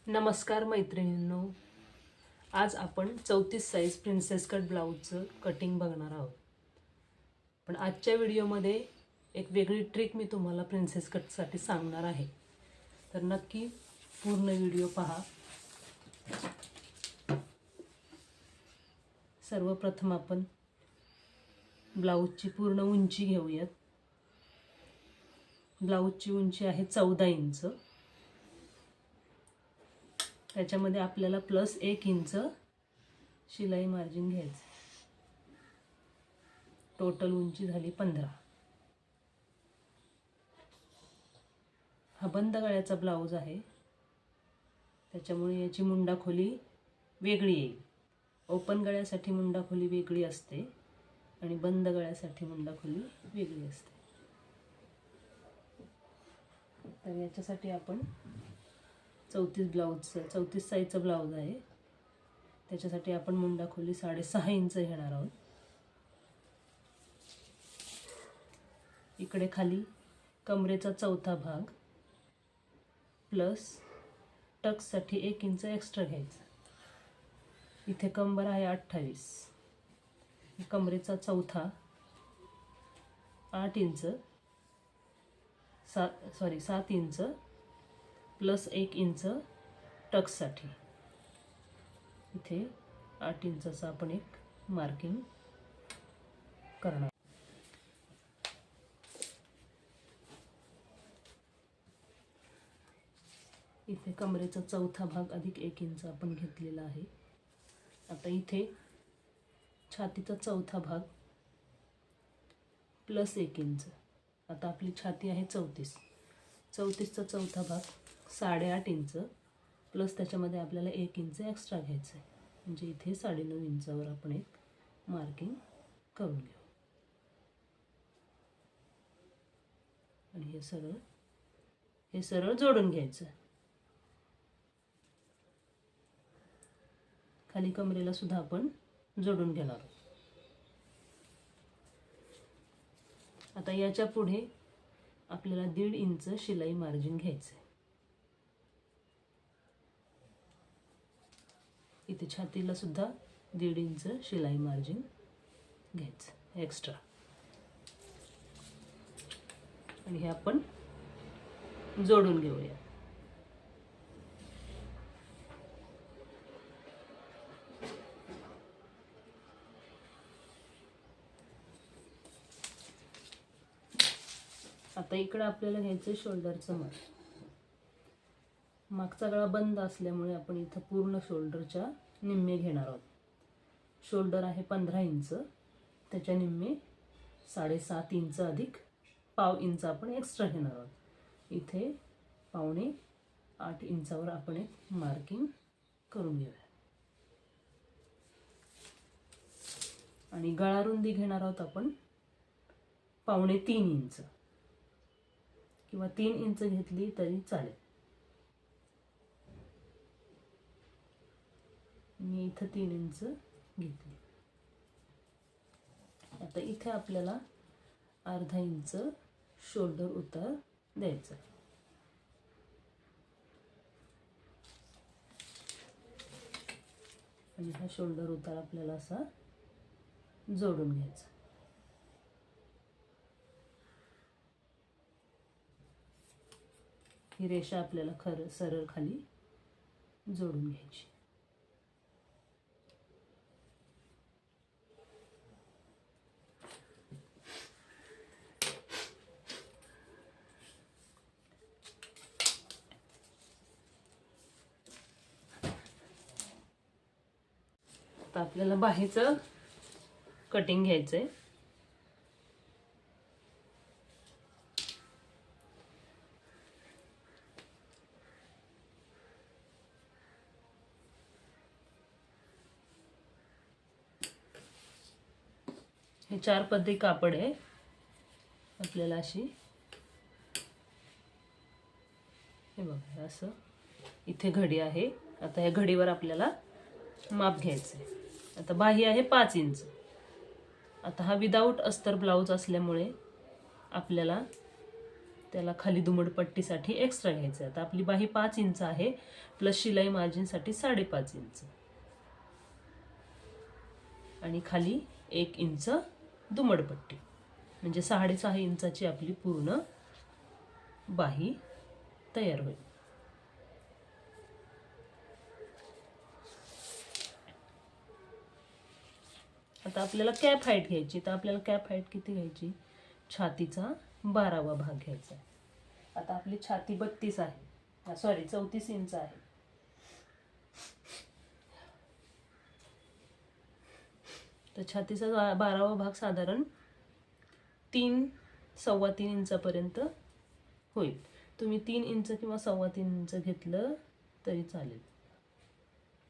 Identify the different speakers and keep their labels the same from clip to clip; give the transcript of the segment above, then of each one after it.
Speaker 1: नमस्कार मैत्रिणींनो, आज आपण 34 साईज प्रिन्सेस कट ब्लाऊजचं कटिंग बघणार आहोत. पण आजच्या व्हिडिओमध्ये एक वेगळी ट्रिक मी तुम्हाला प्रिन्सेस कटसाठी सांगणार आहे, तर नक्की पूर्ण व्हिडिओ पहा. सर्वप्रथम आपण ब्लाऊजची पूर्ण उंची घेऊयात. ब्लाऊजची उंची आहे 14 इंच. त्याच्यामध्ये आपल्याला प्लस 1 इंच शिलाई मार्जिन घ्यायचं. टोटल उंची झाली 15. हा बंद गळ्याचा ब्लाऊज आहे, त्याच्यामुळे याची मुंडा खोली वेगळी येईल. ओपन गळ्यासाठी मुंडा खोली वेगळी असते आणि बंद गळ्यासाठी मुंडा खोली वेगळी असते. तर याच्यासाठी आपण 34 साईजचा ब्लाऊज आहे, त्याच्यासाठी आपण मुंडा खोली 6.5 इंच घेणार आहोत. इकडे खाली कमरेचा चौथा भाग प्लस टक्ससाठी 1 इंच एक्स्ट्रा घ्यायचा. इथे कंबर आहे 28, कमरेचा चौथा 8 इंच 7 इंच प्लस 1 इंच टक्ससाठी. इथे 8 इंचाचा आपण एक मार्किंग करणार. इथे कमरेचा चौथा भाग अधिक 1 इंच आपण घेतलेला आहे. आता इथे छातीचा चौथा भाग प्लस 1 इंच. आता आपली छाती आहे 34चा चौथा भाग 8.5 इंच प्लस त्याच्यामध्ये आपल्याला 1 इंच एक्स्ट्रा घ्यायचं आहे. म्हणजे इथे 9.5 इंचावर आपण एक मार्किंग करून घेऊ. आणि हे सरळ जोडून घ्यायचं. खाली कमरेला सुद्धा आपण जोडून घेणार आहोत. आता याच्या पुढे आपल्याला 1.5 इंच शिलाई मार्जिन घ्यायचं आहे. इथे छातीला सुद्धा 1.5 इंच शिलाई मार्जिन घ्यायचं एक्स्ट्रा. आणि हे आपण जोडून घेऊया. आता इकडे आपल्याला घ्यायचं शोल्डरचं माप. मागचा गळा बंद असल्यामुळे आपण इथं पूर्ण शोल्डरच्या निम्मे घेणार आहोत. शोल्डर आहे 15 इंच, त्याच्या निम्मे 7.5 इंच अधिक पाव इंच आपण एक्स्ट्रा घेणार आहोत. इथे 7.25 इंचावर आपण एक मार्किंग करून घेऊया. आणि गळा रुंदी घेणार आहोत आपण 2.25 इंच किंवा 3 इंच घेतली तरी चालेल. मी इथं 3 इंच घेतली. आता इथे आपल्याला अर्धा इंच शोल्डर उतार द्यायचा. आणि हा शोल्डर उतार आपल्याला असा जोडून घ्यायचा. ही रेषा आपल्याला सरळ खाली जोडून घ्यायची. आता आपल्याला बाहीचं कटिंग घ्यायचंय. हे 4 पदरी कापड आहे. आपल्याला अशी हे बघा असं इथे घडी आहे. आता या घडीवर आपल्याला माप घ्यायचं आहे. आता बाही आहे 5 इंच. आता हा विदाऊट अस्तर ब्लाऊज असल्यामुळे आपल्याला त्याला खाली दुमडपट्टीसाठी एक्स्ट्रा घ्यायचं आहे. आता आपली बाही 5 इंच आहे, प्लस शिलाई मार्जिनसाठी 5.5 इंच आणि खाली 1 इंच दुमडपट्टी, म्हणजे 6.5 इंचाची आपली पूर्ण बाही तयार होईल. आता आपल्याला कॅप हाईट घ्यायची. तर आपल्याला कॅप हाईट किती घ्यायची? छातीचा 12वा भाग घ्यायचा आहे. आता आपली छाती 32 आहे, सॉरी 34 इंच आहे. तर छातीचा 12वा भाग साधारण 3-3.25 इंचापर्यंत होईल. तुम्ही 3 इंच किंवा 3.25 इंच घेतलं तरी चालेल.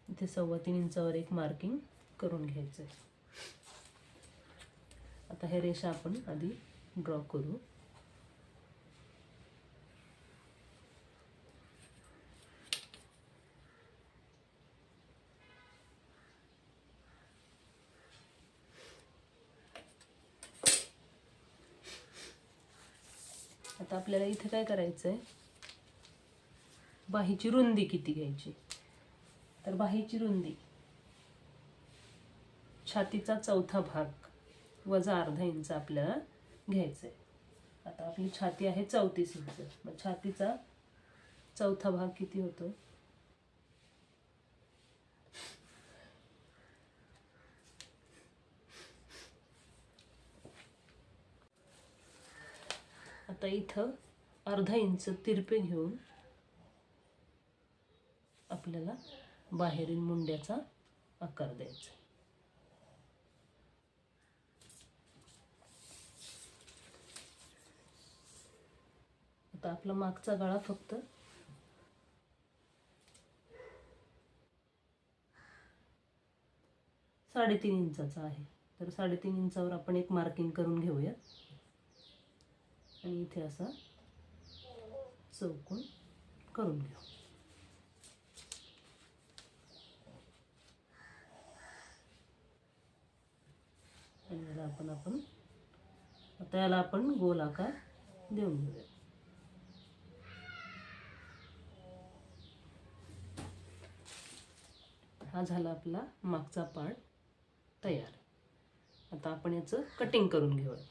Speaker 1: इथे 3.25 इंचावर एक मार्किंग करून घ्यायचं आहे. आता हे रेषा आपण आधी ड्रॉ करू. आता आपल्याला इथे काय करायचं आहे, बाहीची रुंदी किती घ्यायची? तर बाहीची रुंदी छातीचा 4था भाग वजा अर्धा इंच आपल्याला घ्यायचं आहे. आता आपली छाती आहे 34 इंच, मग छातीचा 4था भाग किती होतो? आता इथं अर्धा इंच तिरपे घेऊन आपल्याला बाहेरील मुंड्याचा आकार द्यायचा. आता आपला मागचा गळा फक्त 3.5 इंचाचा आहे. तर 3.5 इंचावर आपण एक मार्किंग करून घेऊया आणि इथे असा चौकोन करून घेऊ. आणि याला आपण गोल आकार देऊन घेऊया. हा झाला आपला मागचा पार्ट तयार. आता आपण याचं कटिंग करून घेऊया.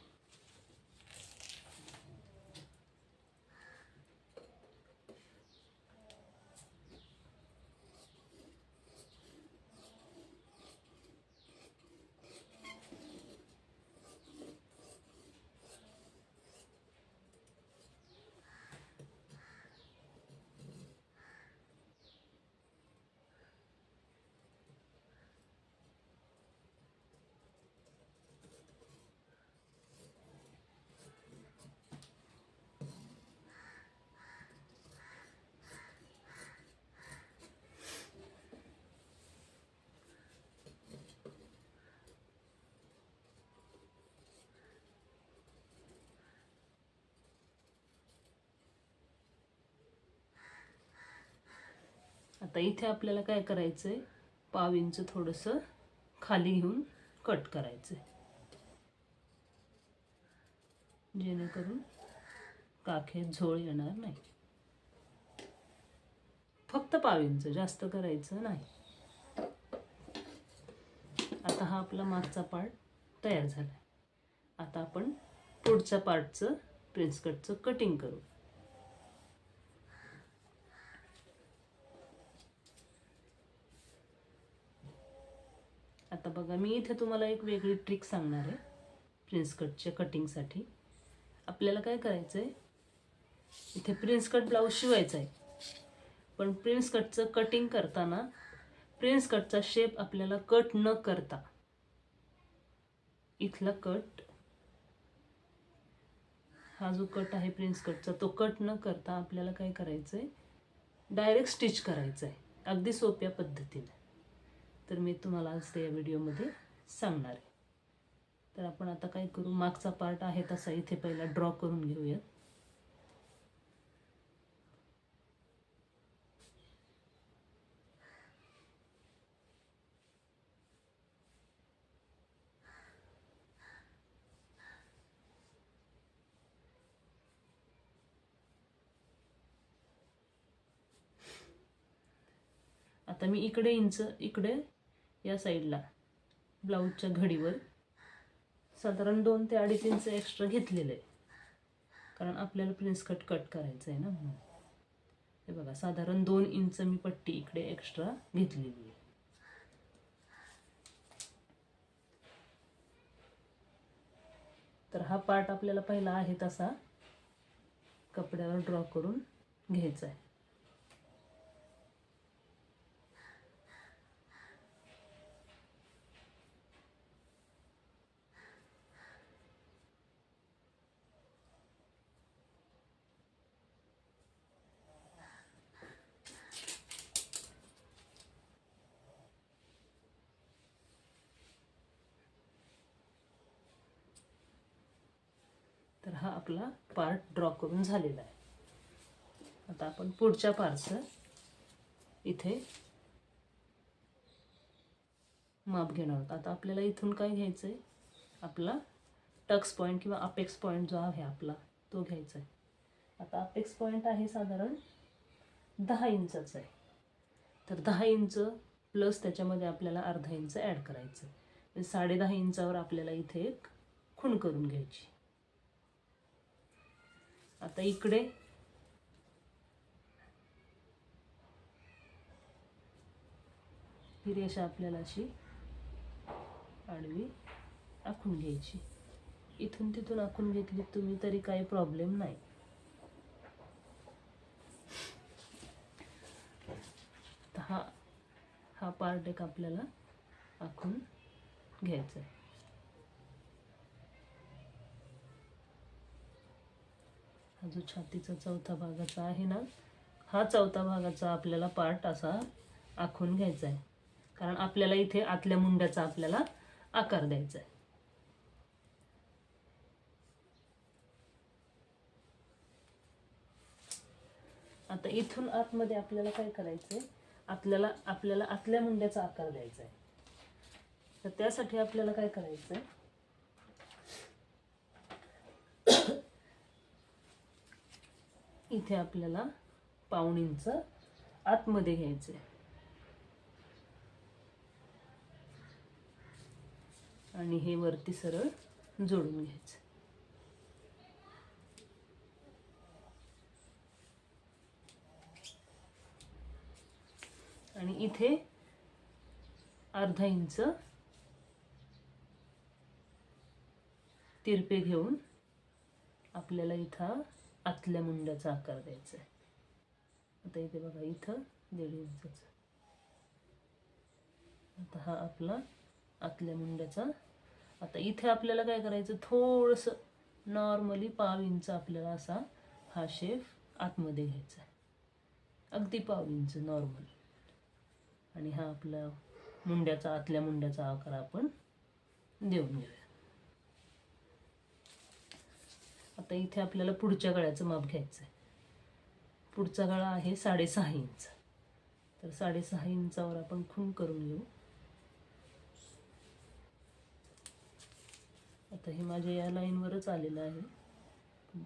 Speaker 1: आता इथे आपल्याला काय करायचंय, पाव इंच थोडंसं खाली घेऊन कट करायचंय, जेणेकरून काखेत झोळ येणार नाही. फक्त पाव इंच, जास्त करायचं नाही. आता हा आपला मागचा पार्ट तयार झाला. आता आपण पुढच्या पार्टचं प्रिन्स कटचं कटिंग करू. आता बघा, मी इथे तुम्हाला एक वेगळी ट्रिक सांगणार आहे प्रिन्स कटच्या कटिंगसाठी. आपल्याला काय करायचं आहे, इथे प्रिन्स कट ब्लाऊज शिवायचा आहे, पण प्रिन्स कटचं कटिंग करताना प्रिन्स कटचा शेप आपल्याला कट न करता, इथला कट, हा जो कट आहे प्रिन्स कटचा, तो कट न करता आपल्याला काय करायचं आहे, डायरेक्ट स्टिच करायचं आहे, अगदी सोप्या पद्धतीने. तर मी तुम्हाला आज त्या व्हिडिओमध्ये सांगणार आहे. तर आपण आता काय करू, मागचा पार्ट आहे तसा इथे पहिला ड्रॉ करून घेऊया. आता मी इकडे या साईडला ब्लाऊजच्या घडीवर साधारण 2 ते 2.5 इंच एक्स्ट्रा घेतलेलं आहे, कारण आपल्याला प्रिन्स कट करायचं आहे ना म्हणून. हे बघा, साधारण 2 इंच मी पट्टी इकडे एक्स्ट्रा घेतलेली आहे. तर हा पार्ट आपल्याला पहिला आहे तसा कपड्यावर ड्रॉ करून घ्यायचा आहे. तर हा आपला पार्ट ड्रॉ करून झालेला आहे. आता आपण पुढच्या पार्टचं इथे माप घेणार आहोत. आता आपल्याला इथून काय घ्यायचं आहे, आपला टक्स पॉईंट किंवा अपेक्स पॉईंट जो आहे आपला तो घ्यायचा आहे. आता अपेक्स पॉईंट आहे साधारण 10 इंचाचा आहे. तर 10 इंच प्लस त्याच्यामध्ये आपल्याला अर्धा इंच ॲड करायचं. 10.5 इंचावर आपल्याला इथे एक खूण करून घ्यायची. आता इकडे ही रेषा आपल्याला अशी आडवी आखून घ्यायची. इथून तिथून आखून घेतली तुम्ही तरी काही प्रॉब्लेम नाही. हा पार्ट एक आपल्याला आखून घ्यायचा आहे. हा जो छातीचा चौथा भागाचा आहे ना, हा चौथा भागाचा आपल्याला पार्ट असा आखून घ्यायचा आहे, कारण आपल्याला इथे आतल्या मुंड्याचा आपल्याला आकार द्यायचा आहे. आता इथून आतमध्ये आपल्याला काय करायचंय, आपल्याला आतल्या मुंड्याचा आकार द्यायचा आहे. तर त्यासाठी आपल्याला काय करायचंय, इथे आपल्याला 1.5 इंच आतमध्ये घ्यायचंय आणि हे वरती सरळ जोडून घ्यायचं. आणि इथे अर्धा इंच तिरपे घेऊन आपल्याला इथं आतल्या मुंड्याचा आकार द्यायचा आहे. आता इथे बघा, इथं 1.5 इंचाचा. आता हा आपला आतल्या मुंड्याचा. आता इथे आपल्याला काय करायचं, थोडंसं नॉर्मली 1/2 इंच आपल्याला असा हा शेप आतमध्ये घ्यायचा आहे, अगदी 1/2 इंच नॉर्मल. आणि हा आपला आतल्या मुंड्याचा आकार आपण देऊन घेऊया. आता इथे आपल्याला पुढच्या गळ्याचं माप घ्यायचं आहे. पुढचा गळा आहे 6.5 इंच. तर 6.5 इंचावर आपण खूण करून घेऊ. आता हे माझ्या या लाईनवरच आलेलं आहे,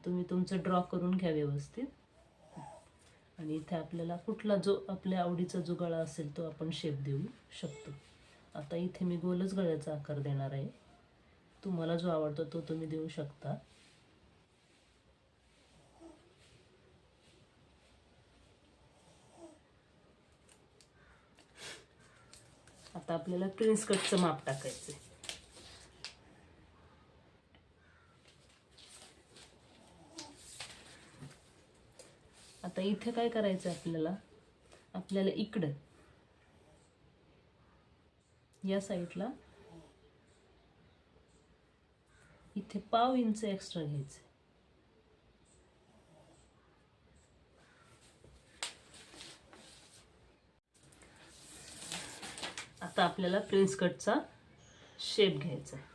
Speaker 1: तुम्ही तुमचं ड्रॉ करून घ्या व्यवस्थित. आणि इथे आपल्याला कुठला जो आपल्या आवडीचा जो गळा असेल तो आपण शेप देऊ शकतो. आता इथे मी गोलच गळ्याचा आकार देणार आहे. तुम्हाला जो आवडतो तो तुम्ही देऊ शकता. आता आपल्याला प्रिन्स कटचं माप टाकायचं आहे. आता इथे काय करायचं आपल्याला इकडं या साईडला इथे 1/2 इंच एक्स्ट्रा घ्यायचं. आता आपल्याला प्रिन्स कटचा शेप घ्यायचा आहे.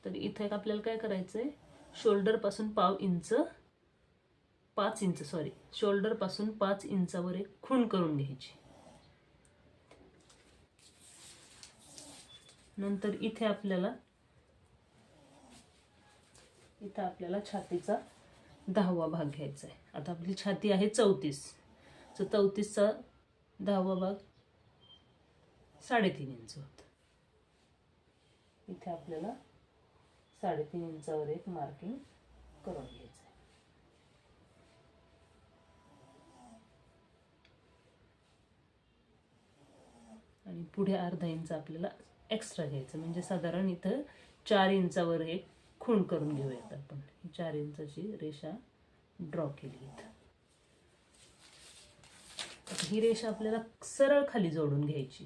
Speaker 1: तर इथे आपल्याला काय करायचंय, शोल्डर पासून 5 इंच शोल्डर पासून 5 इंचावर एक खूण करून घ्यायची. नंतर इथे आपल्याला छातीचा 10वा भाग घ्यायचा आहे. आता आपली छाती आहे 34. तर 34चा 10वा भाग 3.5 इंच होतं. इथे आपल्याला 3.5 इंचावर एक मार्किंग करून घ्यायचं आहे. आणि पुढे अर्धा इंच आपल्याला एक्स्ट्रा घ्यायचं, म्हणजे साधारण इथं 4 इंचावर एक खूण करून घेऊयात आपण. 4 इंचाची रेषा ड्रॉ केली इथं. ही रेषा आपल्याला सरळ खाली जोडून घ्यायची.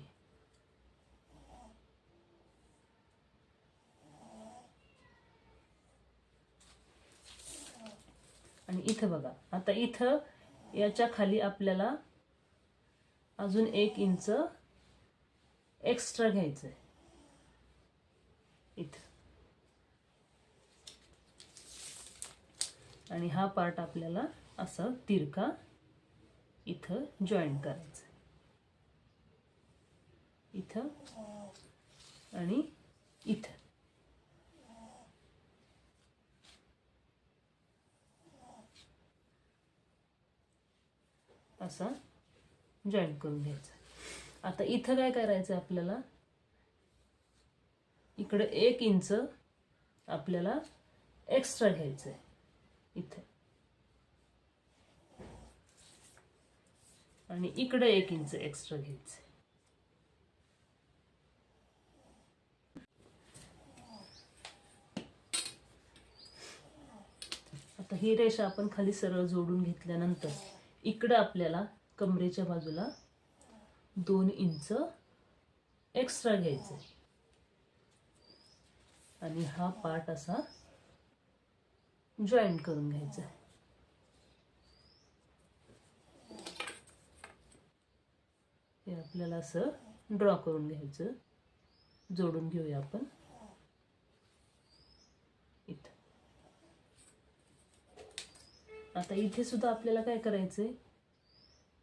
Speaker 1: आणि इथं बघा, आता इथं याच्या खाली आपल्याला अजून 1 इंच एक्स्ट्रा घ्यायचं आहे इथं. आणि हा पार्ट आपल्याला असा तिरका इथं जॉईन करायचं, इथं आणि इथं. असा जॉईन करून घ्यायचा. आता इथं काय करायचं आपल्याला, इकडे 1 इंच आपल्याला एक्स्ट्रा घ्यायचं आहे इथं, आणि इकडे 1 इंच एक्स्ट्रा घ्यायचं. आता ही रेषा आपण खाली सरळ जोडून घेतल्यानंतर इकडे आपल्याला कमरेच्या बाजूला 2 इंच एक्स्ट्रा घ्यायचं आहे. आणि हा पार्ट असा जॉईन करून घ्यायचा. हे आपल्याला असं ड्रॉ करून घ्यायचं. जोडून घेऊया आपण इथं. आता इथे सुद्धा आपल्याला काय करायचंय,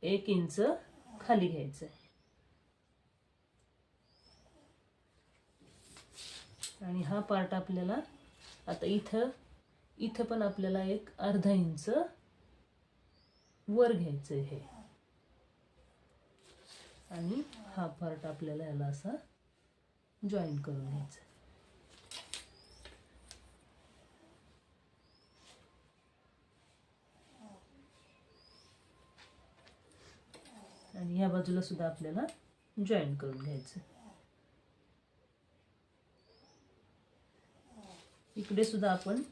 Speaker 1: 1 इंच खाली घ्यायचंय. आणि हा पार्ट आपल्याला आता इथं पण आपल्याला एक अर्धा इंच वर घ्यायचंय हे. आणि हा पार्ट आपल्याला याला असा जॉईन करून घ्यायचा. आणि या बाजूला सुद्धा आपल्याला जॉईन करून घ्यायचं. इकडे सुद्धा आपण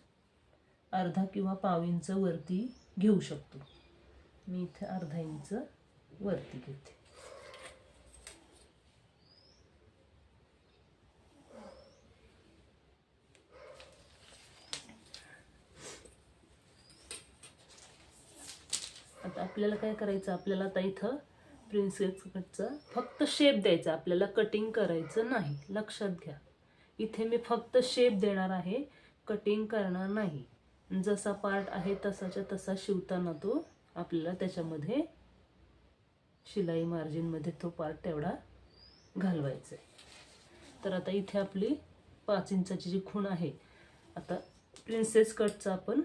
Speaker 1: अर्धा किंवा पाव इंच वरती घेऊ शकतो. मी इथे अर्धा इंच वरती घेते. आता आपल्याला काय करायचं, आपल्याला आता इथं प्रिन्सेस कटचा फक्त शेप द्यायचा, आपल्याला कटिंग करायचं नाही. लक्षात घ्या, इथे मी फक्त शेप देणार आहे, कटिंग करणार नाही. जसा पार्ट आहे तसाच्या तसा शिवताना तो आपल्याला त्याच्यामध्ये शिलाई मार्जिन मध्ये तो पार्ट तेवढा घालवायचा आहे. तर आता इथे आपली 5 इंचाची जी खूण आहे, आता प्रिन्सेस कटचा आपण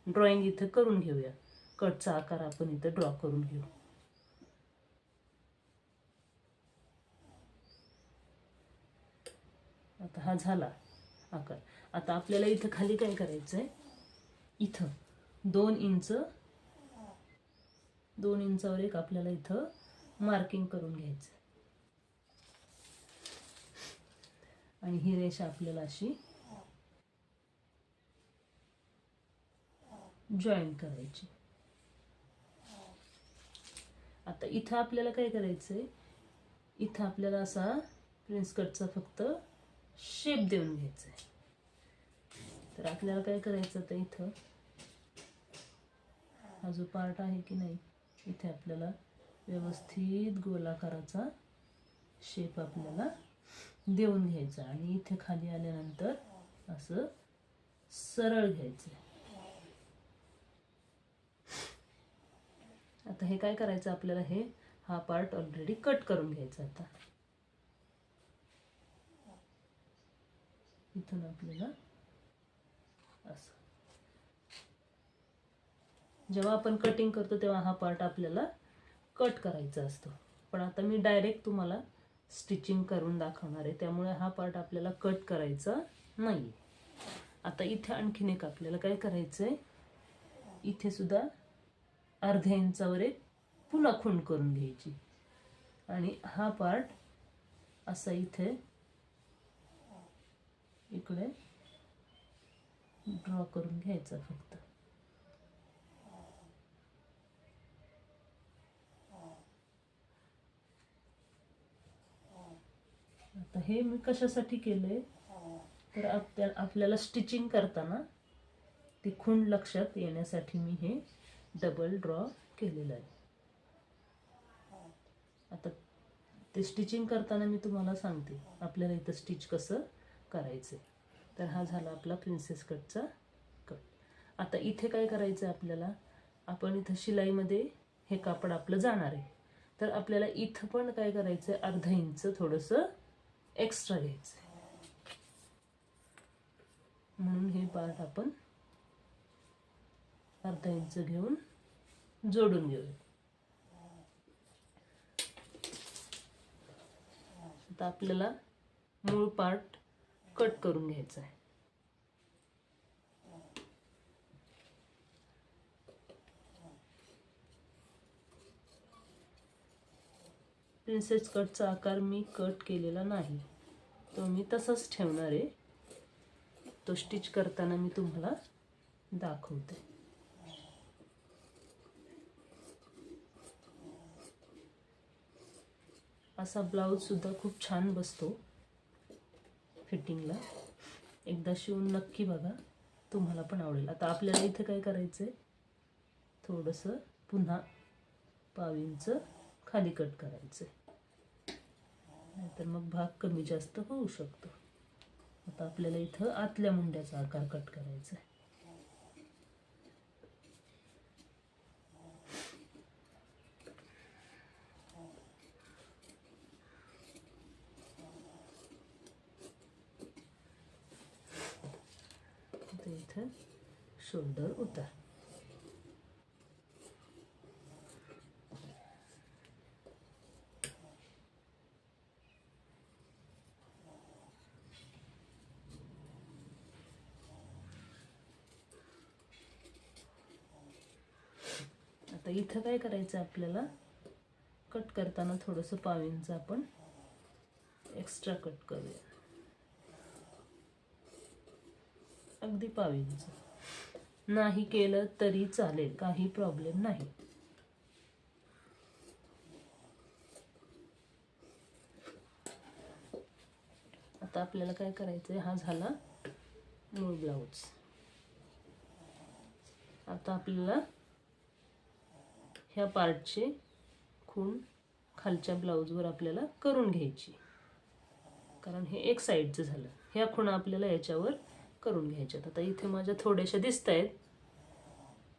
Speaker 1: ड्रॉइंग इथे करून घेऊया. कटचा आकार आपण इथे ड्रॉ करून घेऊ. आता हा झाला आकार. आता आपल्याला इथं खाली काय करायचंय, इथं 2 इंचावर एक आपल्याला इथं मार्किंग करून घ्यायचं. आणि ही रेषा आपल्याला अशी जॉईन करायची. आता इथं आपल्याला काय करायचंय, इथं आपल्याला असा प्रिन्स कटचा फक्त शेप देऊन घ्यायचा आहे. तर आपल्याला काय करायचं, तर इथं हा जो पार्ट आहे की नाही, इथे आपल्याला व्यवस्थित गोलाकाराचा शेप आपल्याला देऊन घ्यायचा. आणि इथे खाली आल्यानंतर असं सरळ घ्यायचं. आता हे काय करायचं आपल्याला, हा पार्ट ऑलरेडी कट करून घ्यायचा. आता इथून आपल्याला असं, जेव्हा आपण कटिंग करतो तेव्हा हा पार्ट आपल्याला कट करायचा असतो. पण आता मी डायरेक्ट तुम्हाला स्टिचिंग करून दाखवणार आहे, त्यामुळे हा पार्ट आपल्याला कट करायचा नाही. आता इथे आणखीन एक आपल्याला काय करायचं आहे, इथे सुद्धा अर्ध्या इंचावर एक पुन्हा खूण करून घ्यायची आणि हा पार्ट असा इथे इकडे ड्रॉ करून घ्यायचा फक्त. आता हे मी कशासाठी केलंय तर आपल्याला स्टिचिंग करताना ती खूण लक्षात येण्यासाठी मी हे डबल ड्रॉ केलेलं आहे. आता ते स्टिचिंग करताना मी तुम्हाला सांगते आपल्याला इथं स्टिच कसं करायचं. तर हा झाला आपला प्रिन्सेस कटचा कट. आता इथे काय करायचं आहे आपल्याला, आपण इथं शिलाईमध्ये हे कापड आपलं जाणार आहे, तर आपल्याला इथं पण काय करायचं आहे, अर्धा इंच थोडंसं एक्स्ट्रा घ्यायचं आहे. म्हणून हे पार्ट आपण अर्धा इंच घेऊन जोडून घेऊया. आता आपल्याला मूळ पार्ट कट करून घ्यायचा आहे. प्रिन्सेस कटचा आकार मी कट केलेला नाही, तो मी तसाच ठेवणार आहे. तो स्टिच करताना मी तुम्हाला दाखवते. असा ब्लाऊज सुद्धा खूप छान बसतो फिटिंगला. एकदा शिवून नक्की बघा, तुम्हाला पण आवडेल. आता आपल्याला इथे काय करायचंय, थोडंसं पुन्हा पाव इंच खाली कट करायचंय, नाहीतर मग भाग कमी जास्त होऊ शकतो. आता आपल्याला इथं आतल्या मुंड्याचा आकार कट करायचा आहे. इथं शोल्डर उतार. आता इथं काय करायचं आपल्याला, कट करताना थोडंसं पाव इंच आपण एक्स्ट्रा कट करूया, अगदी पाव इंच. नाही केलं तरी चालेल, काही प्रॉब्लेम नाही. आता आपल्याला काय करायचंय, हा झाला मूळ ब्लाऊज. आता आपल्याला ह्या पार्टचे खूण खालच्या ब्लाऊजवर आपल्याला करून घ्यायची, कारण हे एक साईडचं झालं. ह्या खुणा आपल्याला याच्यावर करून घ्यायच्यात. आता इथे माझ्या थोड्याशा दिसत आहेत,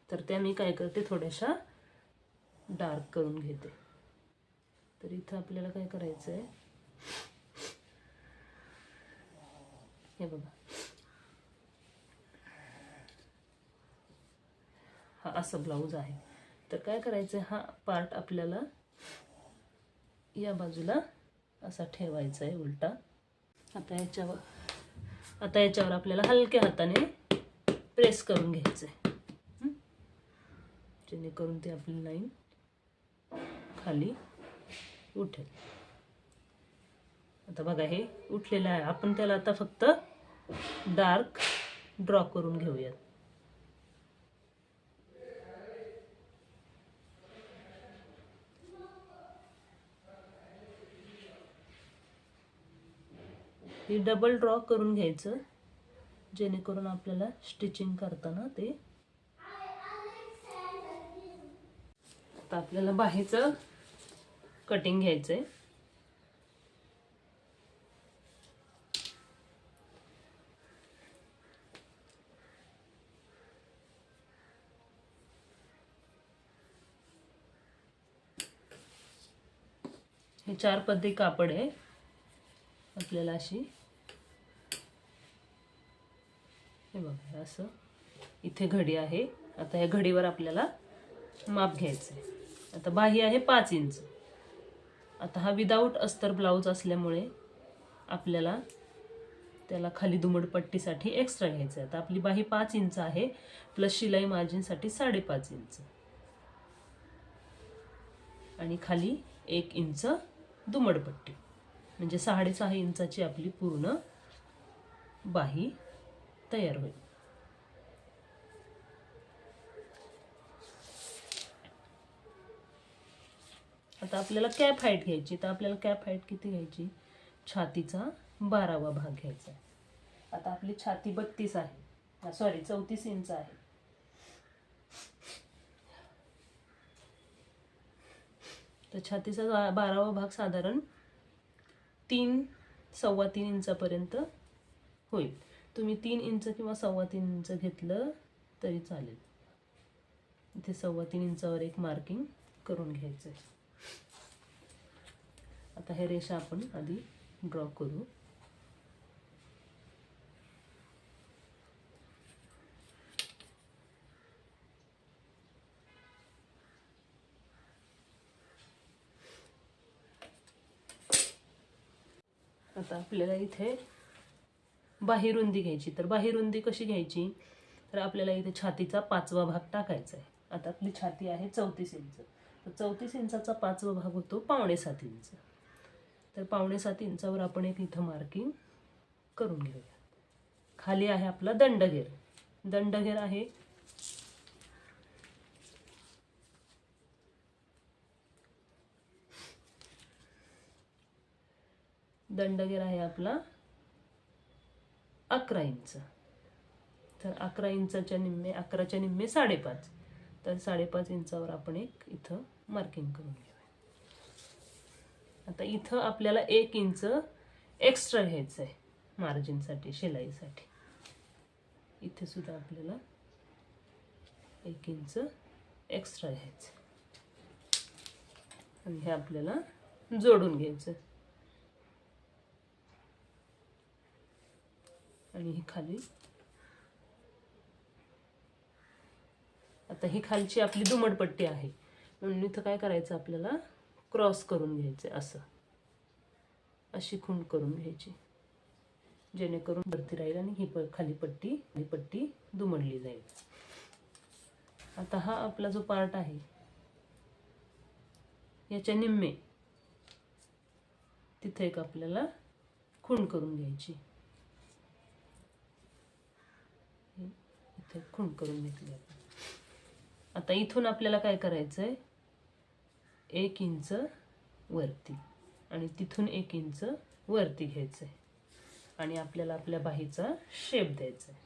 Speaker 1: तर त्या मी काय करते, थोड्याशा डार्क करून घेते. तर इथं आपल्याला काय करायचं आहे, हे बघा, हा असं ब्लाऊज आहे. तर काय करायचं, हा पार्ट आपल्याला या बाजूला असा ठेवायचा आहे उलटा. आता याच्यावर आपल्याला हलक्या हाताने प्रेस करून घ्यायचं आहे, जेणेकरून ती आपली लाईन खाली उठेल. आता बघा, हे उठलेलं आहे. आपण त्याला आता फक्त डार्क ड्रॉ करून घेऊयात. हे डबल ड्रॉ करून घ्यायचं, जेणेकरून आपल्याला स्टिचिंग करताना ते. आता आपल्याला बाहीचं कटिंग घ्यायचंय. हे 4 पदरी कापड आहे. आपल्याला अशी, हे बघा, असं इथे घडी आहे. आता या घडीवर आपल्याला माप घ्यायचं आहे. आता बाही आहे 5 इंच. आता हा विदाऊट अस्तर ब्लाऊज असल्यामुळे आपल्याला त्याला खाली दुमडपट्टीसाठी एक्स्ट्रा घ्यायचं आहे. आता आपली बाही 5 इंच आहे, प्लस शिलाई मार्जिनसाठी 5.5 इंच आणि खाली 1 इंच दुमडपट्टी, म्हणजे 6.5 इंचाची आपली पूर्ण बाही तयार होईल. आता आपल्याला कॅप हाईट घ्यायची. तर आपल्याला कॅप हाईट किती घ्यायची? छातीचा 12वा भाग घ्यायचा आहे. आता आपली छाती 32 आहे, सॉरी 34 इंच आहे. तर छातीचा 12वा भाग साधारण 3 3.25 इंचापर्यंत होईल. तुम्ही 3 इंच किंवा 3.25 इंच घेतलं तरी चालेल. इथे 3.25 इंचावर एक मार्किंग करून घ्यायचं आहे. आता हे रेषा आपण आधी ड्रॉ करू. आता आपल्याला इथे बाही रुंदी घ्यायची. तर बाही रुंदी कशी घ्यायची? तर आपल्याला इथे छातीचा 5वा भाग टाकायचा आहे. आता आपली छाती आहे 34 इंच. तर 34 इंचाचा 5वा भाग होतो 5.25 इंच. तर 5.25 इंचावर आपण एक इथं मार्किंग करून घेऊया. खाली आहे आपला दंडघेर. दंडघेर आहे आपला 11 इंच. तर 11 इंचाच्या निम्मे, 11च्या निम्मे 5.5. तर 5.5 इंचावर आपण एक इथं मार्किंग करून घेऊया. आता इथं आपल्याला 1 इंच एक्स्ट्रा घ्यायचं आहे मार्जिनसाठी, शिलाईसाठी. इथे सुद्धा आपल्याला 1 इंच एक्स्ट्रा घ्यायचं आणि हे आपल्याला जोडून घ्यायचं. आणि ही खाली, आता ही खालची आपली दुमडपट्टी आहे, म्हणून इथं काय करायचं आपल्याला? क्रॉस करून घ्यायचं. असं अशी खूण करून घ्यायची, जेणेकरून वरती राहील आणि ही खाली पट्टी दुमडली जाईल. आता हा आपला जो पार्ट आहे याच्या निम्मे तिथे एक आपल्याला खूण करून घ्यायची. इथे खूण करून घेतली आपण. आता इथून आपल्याला काय करायचंय? 1 इंच वरती आणि तिथून 1 इंच वरती घ्यायचंय आणि आपल्याला आपल्या बाहीचा शेप द्यायचा आहे.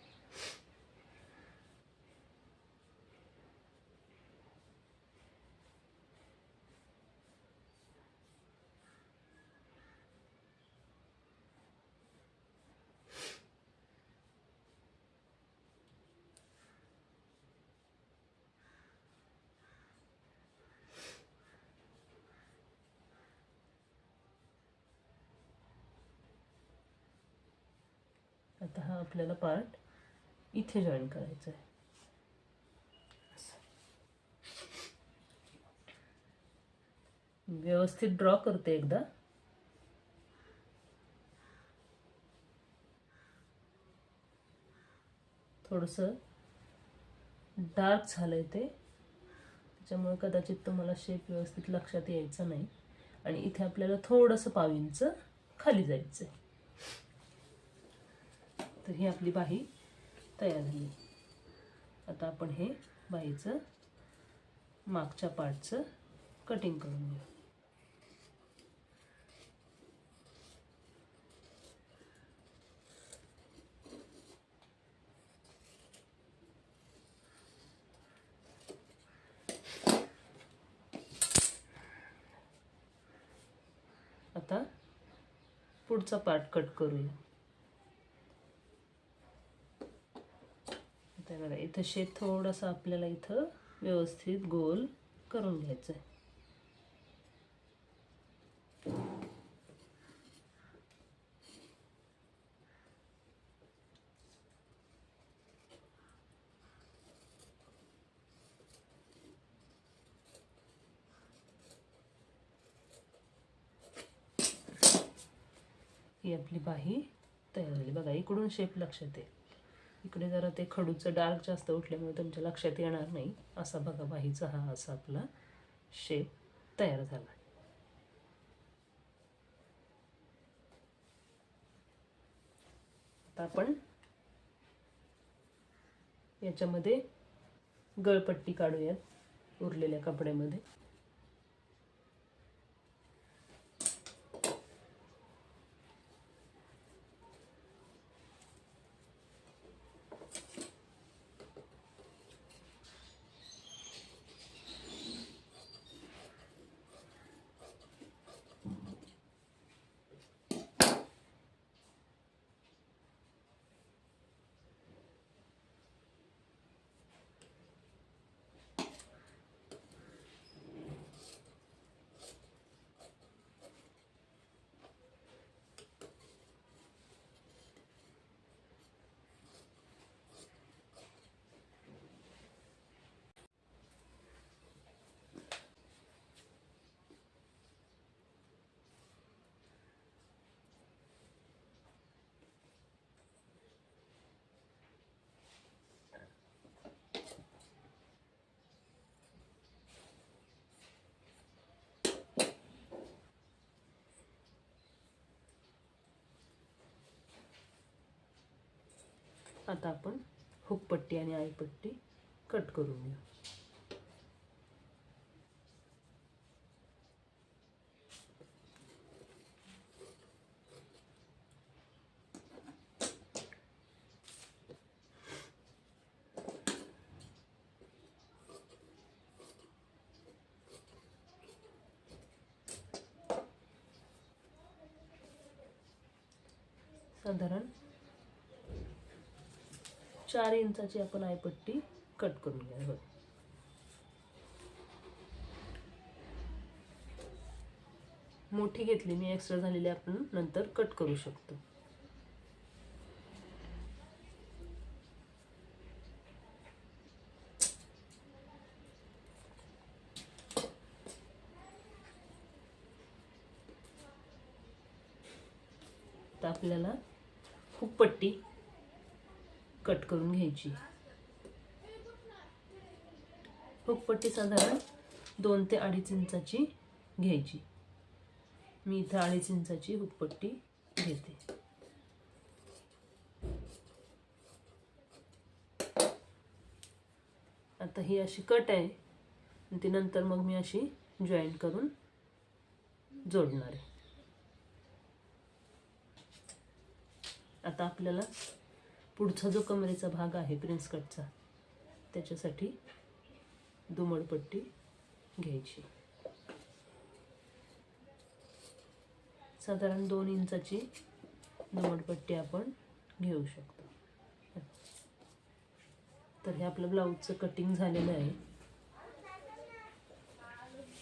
Speaker 1: आता हा आपल्याला पार्ट इथे जॉईन करायचा आहे. व्यवस्थित ड्रॉ करते एकदा. थोडंसं डार्क झालंय ते, त्याच्यामुळे कदाचित तुम्हाला शेप व्यवस्थित लक्षात यायचा नाही. आणि इथे आपल्याला थोडंसं 1.5 इंच खाली जायचं आहे. तर ही आपली बाही तयार झाली. आता आपण हे बाहीचं मागच्या पार्टचं कटिंग करून घेऊ. आता पुढचा पार्ट कट करूया. आता बघा, इथं शेप थोडासा आपल्याला इथं व्यवस्थित गोल करून घ्यायचं आहे. ही आपली बाही तयार झाली. बघा इकडून शेप लक्षात येईल. इकडे जरा ते खडूचं डार्क जास्त उठल्यामुळे तुमच्या लक्षात येणार नाही. असा बघा बाहीचा हा असा आपला शेप तयार झाला. आता आपण याच्यामध्ये गळपट्टी काढूयात उरलेल्या कपड्यामध्ये. आता आपण हुकपट्टी आणि आईपट्टी कट करून घेऊ. साधारण 4 इंचाची आपण आईपट्टी कट करून घ्या. मोठी घेतली मी, एक्स्ट्रा झालेली आपण नंतर कट करू शकतो. तर आपल्याला हुकपट्टी कट करून घ्यायची. हुकपट्टी साधारण 2 ते 2.5 इंचाची घ्यायची. मी इथं 2.5 इंचाची हुकपट्टी घेते. आता ही अशी कट आहे, ती नंतर मग मी अशी जॉईंट करून जोडणार आहे. आता आपल्याला पुढचा जो कमरेचा भाग आहे प्रिन्स कटचा, त्याच्यासाठी दुमडपट्टी घ्यायची. साधारण 2 इंचाची दुमडपट्टी आपण घेऊ शकतो. तर हे आपलं ब्लाऊजचं कटिंग झालेलं आहे.